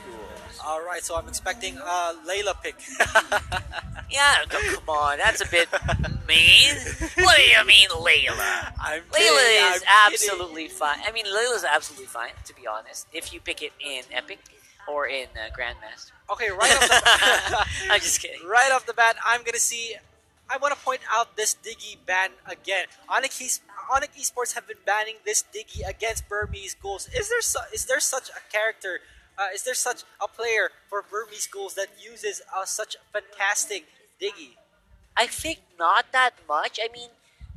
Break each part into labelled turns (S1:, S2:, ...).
S1: Schools.
S2: All right, so I'm expecting a Layla pick.
S1: Yeah, come on, that's a bit mean. What do you mean, Layla?
S2: I'm kidding.
S1: Layla is
S2: I'm
S1: absolutely fine. I mean, Layla's absolutely fine, to be honest, if you pick it in Epic or in Grandmaster.
S2: Okay, right off the
S1: I'm just kidding.
S2: right off the bat, I'm gonna see. I want to point out this Diggy ban again. Onyx Esports have been banning this Diggy against Burmese Ghouls. Is there such a character? Is there such a player for Burmese Ghouls that uses such fantastic Diggy?
S1: I think not that much. I mean,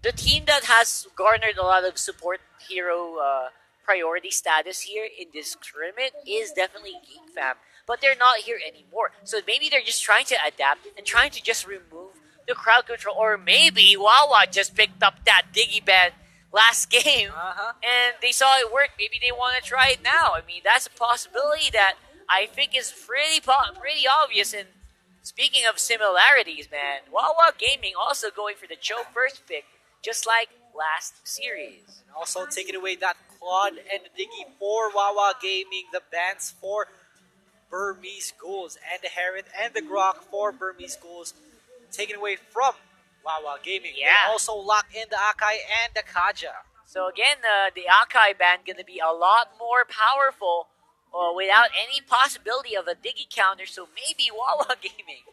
S1: the team that has garnered a lot of support hero priority status here in this tournament is definitely Geek Fam, but they're not here anymore. So maybe they're just trying to adapt and trying to just remove the crowd control, or maybe Wawa just picked up that Diggy ban last game and they saw it work. Maybe they want to try it now. I mean, that's a possibility that I think is pretty obvious. And speaking of similarities, man, Wawa Gaming also going for the Cho first pick, just like last series.
S2: And also taking away that Claude and the Diggy for Wawa Gaming, the bans for Burmese Ghouls, and the Heron and the Grok for Burmese Ghouls, taken away from Wawa Gaming.
S1: Yeah.
S2: They also lock in the Akai and the Kaja.
S1: So again, the Akai ban gonna be a lot more powerful without any possibility of a Diggy counter. So maybe Wawa Gaming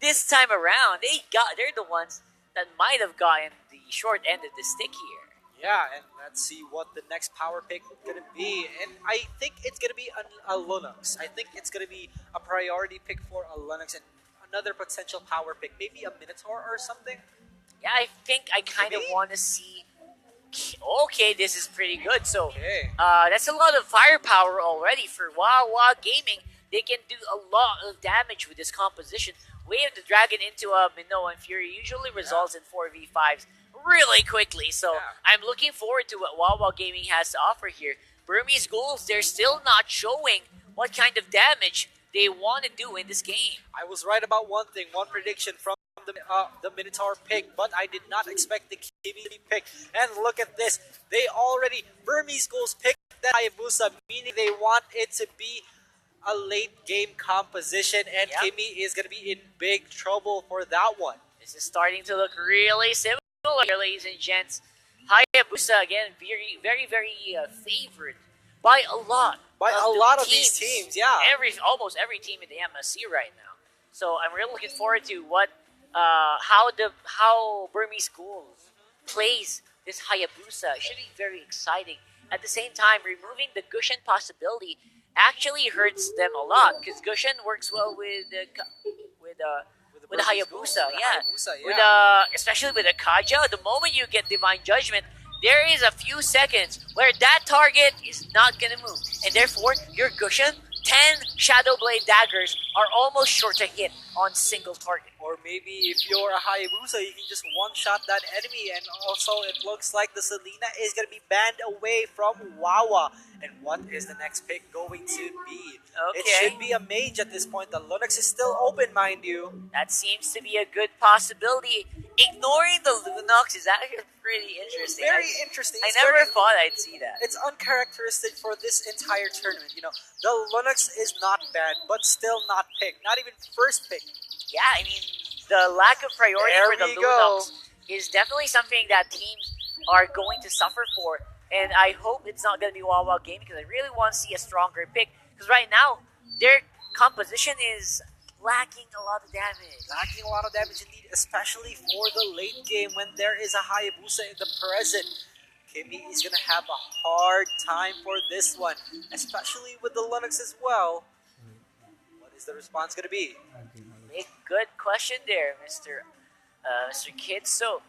S1: this time around they're the ones that might have gotten the short end of the stick here.
S2: Yeah, and let's see what the next power pick is going to be. And I think it's going to be a Linux. I think it's going to be a priority pick for a Linux and another potential power pick. Maybe a Minotaur or something?
S1: Yeah, I think I kind of want to see... Okay, this is pretty good. So,
S2: Okay.
S1: that's a lot of firepower already for Wawa Gaming. They can do a lot of damage with this composition. Wave the Dragon into a Minoa and Fury usually results in 4v5s really quickly. So I'm looking forward to what Wawa Gaming has to offer here. Burmese Ghouls, they're still not showing what kind of damage they want to do in this game.
S2: I was right about one thing, one prediction from the Minotaur pick, but I did not expect the Kimi to be picked. And look at this. Burmese Ghouls picked that Hayabusa, meaning they want it to be a late game composition, and Kimi is going to be in big trouble for that one.
S1: This is starting to look really similar here, ladies and gents. Hayabusa, again, very, very favored by a lot.
S2: By a lot of these teams, yeah.
S1: Almost every team in the MSC right now. So I'm really looking forward to how Burmese Ghouls plays this Hayabusa. It should be very exciting. At the same time, removing the Gushen possibility actually hurts them a lot because Gushen works well with the Hayabusa, especially with the Kaja. The moment you get Divine Judgment, there is a few seconds where that target is not gonna move, and therefore your Gushen 10 Shadow Blade daggers are almost sure to hit on single target.
S2: Or maybe if you're a Hayabusa, you can just one-shot that enemy. And also, it looks like the Selena is going to be banned away from Wawa. And what is the next pick going to be?
S1: Okay.
S2: It should be a mage at this point. The Linux is still open, mind you.
S1: That seems to be a good possibility. Ignoring the Lunox is actually pretty interesting.
S2: Very interesting.
S1: I never thought I'd see that.
S2: It's uncharacteristic for this entire tournament. You know, the Linux is not banned, but still not picked. Not even first pick.
S1: Yeah, I mean, the lack of priority
S2: There
S1: for the
S2: we go.
S1: Lunox is definitely something that teams are going to suffer for. And I hope it's not going to be Wawa Gaming because I really want to see a stronger pick. Because right now, their composition is lacking a lot of damage.
S2: Lacking a lot of damage indeed, especially for the late game when there is a Hayabusa in the present. Kimi is going to have a hard time for this one, especially with the Linux as well. What is the response going to be?
S1: Good question there, Mr. Kid. So,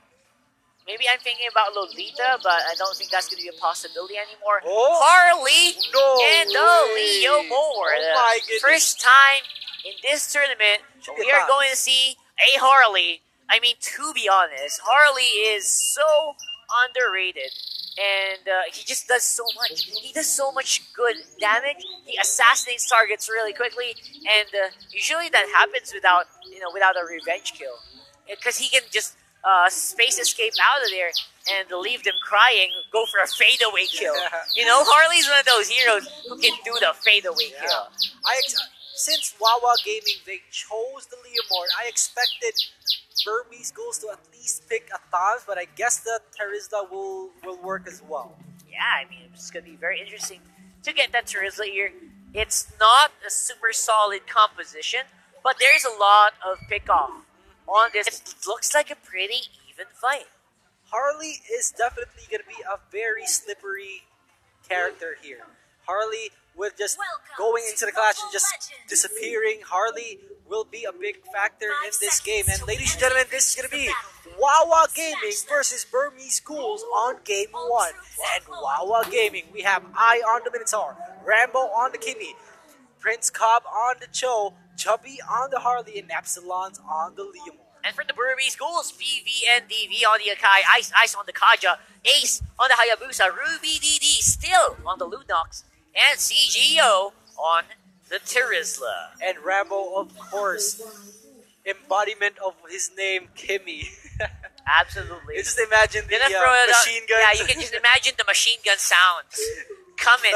S1: maybe I'm thinking about Lolita, but I don't think that's going to be a possibility anymore.
S2: Oh,
S1: Harley
S2: no
S1: and Leo Moore.
S2: Oh my goodness.
S1: First time in this tournament, we are going to see a Harley. I mean, to be honest, Harley is so underrated. And he just does so much. He does so much good damage. He assassinates targets really quickly, and usually that happens without a revenge kill, because he can just space escape out of there and leave them crying, go for a fadeaway kill. You know, Harley's one of those heroes who can do the fadeaway kill.
S2: Since Wawa Gaming they chose the Leomord, I expected Burmese Ghouls to at least pick a Thons, but I guess the Terizla will work as well.
S1: Yeah, I mean, it's going to be very interesting to get that Terizla here. It's not a super solid composition, but there's a lot of pick-off on this. It looks like a pretty even fight.
S2: Harley is definitely going to be a very slippery character here. Harley with just going into the clash and just disappearing. Harley will be a big factor in this game. And ladies and gentlemen, this is going to be Wawa Gaming versus Burmese Ghouls on Game 1. And Wawa Gaming, we have I on the Minotaur, Rambo on the Kimmy, Prince Cobb on the Cho, Chubby on the Harley, and Epsilon's on the Leomord.
S1: And for the Burmese Ghouls, PV and DV on the Akai, Ice on the Kaja, Ace on the Hayabusa, Ruby DD still on the Lunox, and CGO on the Terizla.
S2: And Rambo, of course, embodiment of his name, Kimmy.
S1: Absolutely.
S2: You just imagine the machine guns.
S1: Yeah, you can just imagine the machine gun sounds coming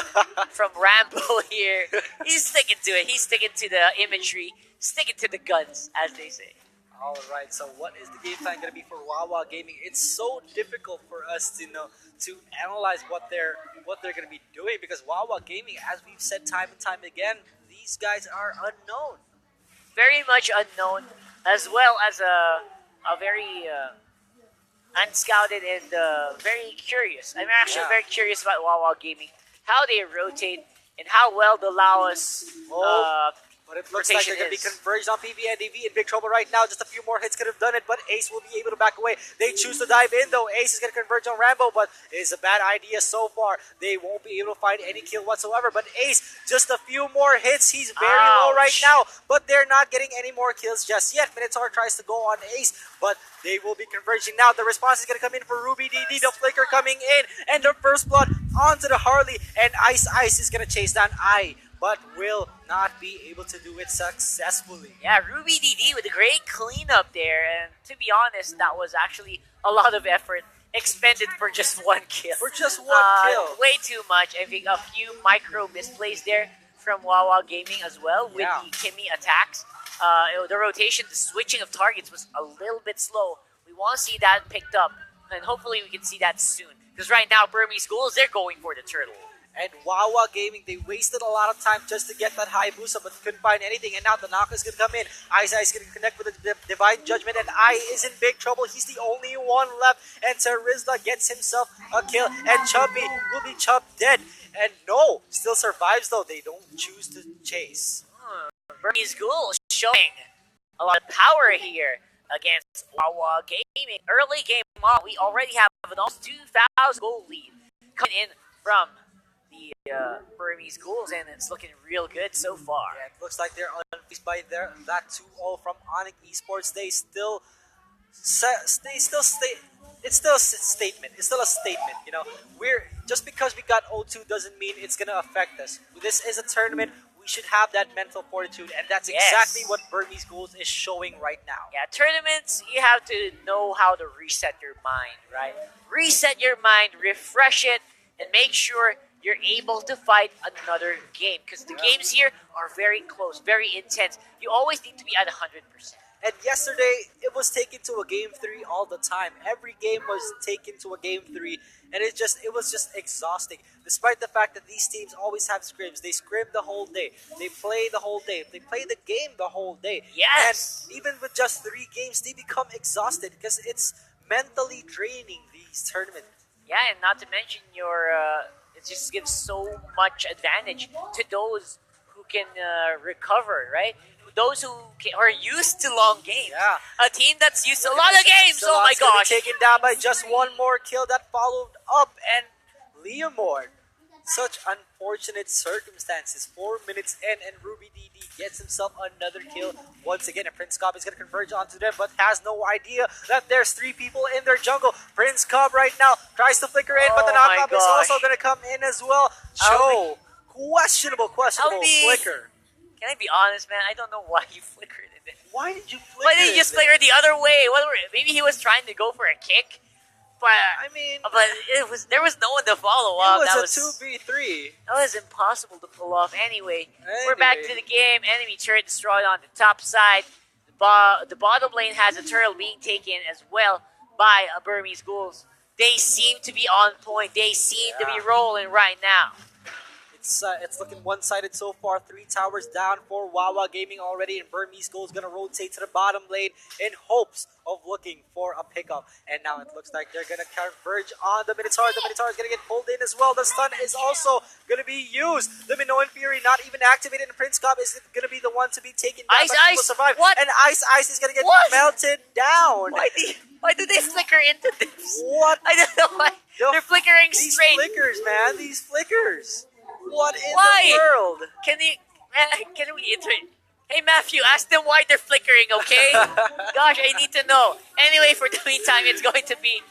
S1: from Rambo here. He's sticking to it. He's sticking to the imagery, sticking to the guns, as they say.
S2: All right. So, what is the game plan going to be for Wawa Gaming? It's so difficult for us to analyze what they're going to be doing, because Wawa Gaming, as we've said time and time again, these guys are unknown.
S1: Very much unknown, as well as a very unscouted and very curious. I'm actually very curious about Wawa Gaming, how they rotate and how well the Laos
S2: but it looks like they're going to be converged on PB and DV in big trouble right now. Just a few more hits could have done it, but Ace will be able to back away. They choose to dive in, though. Ace is going to converge on Rambo, but it's a bad idea so far. They won't be able to find any kill whatsoever, but Ace, just a few more hits. He's very low right now, but they're not getting any more kills just yet. Minotaur tries to go on Ace, but they will be converging now. The response is going to come in for Ruby DD, the flicker coming in, and the first blood onto the Harley, and Ice is going to chase down but will not be able to do it successfully.
S1: Yeah, Ruby DD with a great cleanup there, and to be honest, that was actually a lot of effort expended for just one kill.
S2: For just one kill.
S1: Way too much. I think a few micro misplays there from Wawa Gaming as well with the Kimmy attacks. The rotation, the switching of targets was a little bit slow. We want to see that picked up, and hopefully we can see that soon. Because right now, Burmese Ghouls, they're going for the turtle.
S2: And Wawa Gaming, they wasted a lot of time just to get that Hayabusa, but couldn't find anything. And now the knock is going to come in. Ice is going to connect with the Divine Judgment, and is in big trouble. He's the only one left. And Terizla gets himself a kill. And Chubby will be chopped dead. And no, still survives though. They don't choose to chase.
S1: Burmese Ghouls showing a lot of power here against Wawa Gaming. Early game on, we already have an almost 2,000 goal lead coming in from the Burmese Ghouls, and it's looking real good so far.
S2: Yeah, it looks like they're unfazed by that 2-0 from Onyx Esports. It's still a statement. It's still a statement. You know, just because we got 0-2 doesn't mean it's gonna affect us. This is a tournament. We should have that mental fortitude, and that's exactly what Burmese Ghouls is showing right now.
S1: Yeah, tournaments, you have to know how to reset your mind, right? Reset your mind, refresh it, and make sure you're able to fight another game, because the games here are very close, very intense. You always need to be at 100%.
S2: And yesterday, it was taken to a game 3 all the time. Every game was taken to a game 3, and it was just exhausting. Despite the fact that these teams always have scrims, they scrim the whole day. They play the whole day. They play the game the whole day.
S1: Yes!
S2: And even with just 3 games, they become exhausted because it's mentally draining, these tournaments.
S1: Yeah, and not to mention it just gives so much advantage to those who can recover, right? Those who are used to long games.
S2: Yeah.
S1: A team that's used to a lot of games. Oh my gosh.
S2: Taken down by just one more kill that followed up, and Leomord. Such unfortunate circumstances. 4 minutes in, and Ruby DD gets himself another kill once again. And Prince Cobb is going to converge onto them, but has no idea that there's 3 people in their jungle. Prince Cobb right now tries to flicker in, but the knockup is also going to come in as well. Cho, questionable flicker.
S1: Can I be honest, man? I don't know why you flickered it.
S2: Why did you flicker
S1: Why did he just
S2: it?
S1: flicker the other way? Maybe he was trying to go for a kick, but
S2: I mean,
S1: there was no one to follow
S2: it
S1: up.
S2: was
S1: That
S2: a
S1: was
S2: 2v3.
S1: that was impossible to pull off. Anyway, we're back to the game. Enemy turret destroyed on the top side. The bottom lane has a turtle being taken as well by Burmese ghouls. They seem to be on point. They seem to be rolling right now.
S2: It's looking one-sided so far. 3 towers down for Wawa Gaming already, and Burmese Gold is going to rotate to the bottom lane in hopes of looking for a pickup. And now it looks like they're going to converge on the Minotaur. The Minotaur is going to get pulled in as well. The stun is also going to be used. The Minoan Fury not even activated, and Prince Cobb is going to be the one to be taken down.
S1: Ice,
S2: but he
S1: Ice!
S2: will survive.
S1: What?
S2: And Ice is going to get
S1: What?
S2: melted down.
S1: Why do they flicker into this?
S2: What?
S1: I don't know why. They're flickering
S2: These
S1: straight.
S2: flickers, man. These flickers. What in
S1: Why?
S2: the world?
S1: Can we Hey Matthew, ask them why they're flickering, okay? Gosh, I need to know. Anyway, for the meantime, it's going to be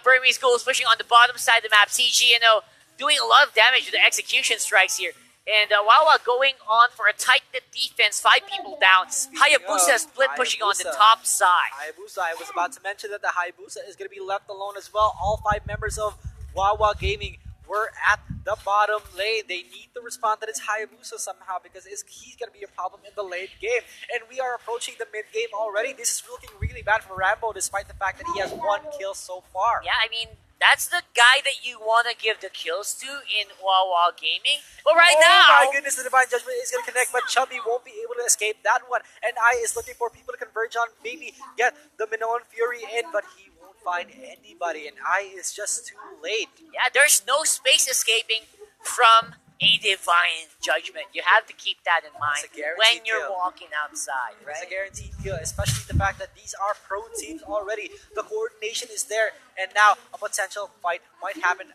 S1: Burmese Ghouls pushing on the bottom side of the map. CGNO doing a lot of damage to the execution strikes here. And Wawa going on for a tight-knit defense, 5 people down. Hayabusa split pushing on the top side.
S2: Hayabusa, I was about to mention that the Hayabusa is going to be left alone as well. All 5 members of Wawa Gaming were at the bottom lane. They need to respond to this Hayabusa somehow because he's going to be a problem in the late game. And we are approaching the mid game already. This is looking really bad for Rambo despite the fact that he has 1 kill so far.
S1: Yeah, I mean, that's the guy that you want to give the kills to in Wawa Gaming. But right now...
S2: Oh my goodness, the Divine Judgment is going to connect, but Chubby won't be able to escape that one. And I is looking for people to converge on, maybe get the Minoan Fury in, but he won't find anybody, and I is just too late.
S1: Yeah, there's no space escaping from a Divine Judgment. You have to keep that in mind when you're walking outside, right?
S2: It's a guaranteed kill, especially the fact that these are pro teams already. The coordination is there, and now a potential fight might happen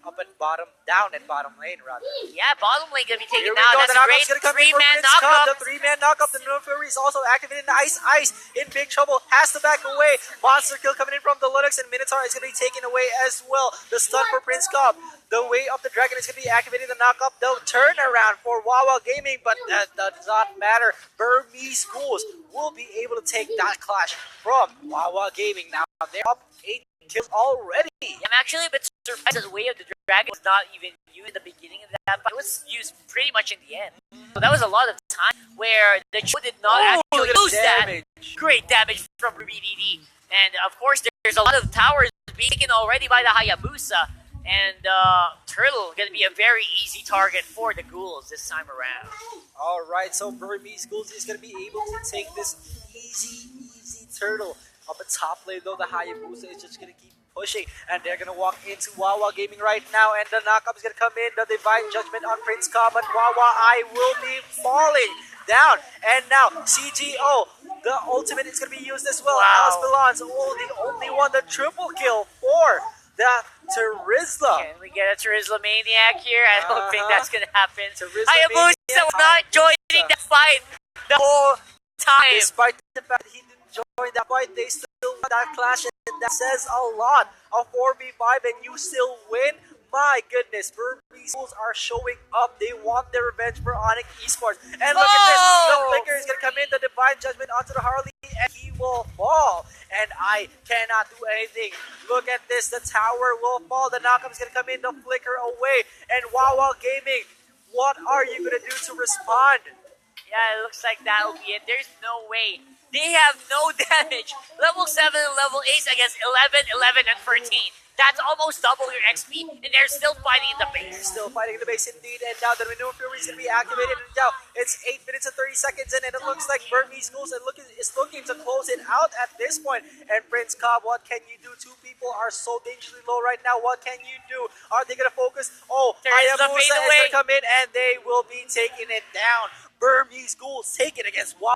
S2: down at bottom lane, rather.
S1: Yeah, bottom lane gonna be taken
S2: Here we
S1: down.
S2: go.
S1: That's
S2: The
S1: a
S2: knockup's
S1: great
S2: gonna come in for
S1: 3-man
S2: Prince Cobb.
S1: knockup.
S2: The 3-man knockup. The Minoan Fury is also activated. Ice in big trouble. Has to back away. Monster kill coming in from the Linux, and Minotaur is gonna be taken away as well. The stun for Prince Cobb. The way of the dragon is gonna be activated. The knockup. The turnaround for Wawa Gaming, but that does not matter. Burmese Ghouls will be able to take that clash from Wawa Gaming. Now they're up 8 kills already.
S1: I'm actually a bit surprised that the Way of the Dragon was not even used in the beginning of that, but it was used pretty much in the end. So that was a lot of time where the Cho did not actually lose that. Great damage from Ruby DD. And of course, there's a lot of towers being taken already by the Hayabusa. And Turtle going to be a very easy target for the Ghouls this time around.
S2: Alright, so Burmese Ghouls is going to be able to take this easy Turtle. Up the top lane though, the Hayabusa is just going to keep pushing, and they're going to walk into Wawa Gaming right now, and the knockup is going to come in, the Divine Judgment on Prince Cobb, but Wawa I will be falling down, and now CGO, the ultimate is going to be used as well. Alice Milan's the only one, the triple kill for the Terizla.
S1: Can we get a Terizla Maniac here? I don't think that's going to happen.
S2: Hayabusa
S1: was not joining the fight the whole time.
S2: Despite the fact that he didn't join that fight, they still won that clash, and that says a lot. A 4v5 and you still win? My goodness, Burmese Ghouls are showing up. They want their revenge for Onyx Esports. And look at this, the flicker is going to come in, the Divine Judgment onto the Harley, and he will fall. And I cannot do anything. Look at this, the tower will fall, the knockup is going to come in, the flicker away. And Wawa Gaming, what are you going to do to respond?
S1: Yeah, it looks like that'll be it. There's no way. They have no damage. Level 7 and level 8 against 11, 11, and 13. That's almost double your XP, and they're still fighting in the base.
S2: They're still fighting in the base indeed, and now the Minoan Fury is going to be activated, and now it's 8 minutes and 30 seconds in, and it looks like Burmese Ghouls is looking to close it out at this point. And Prince Cobb, what can you do? 2 people are so dangerously low right now. What can you do? Are they going to focus? Oh, Hayabusa is going to come in, and they will be taking it down. Burmese Ghouls take it against Wawa.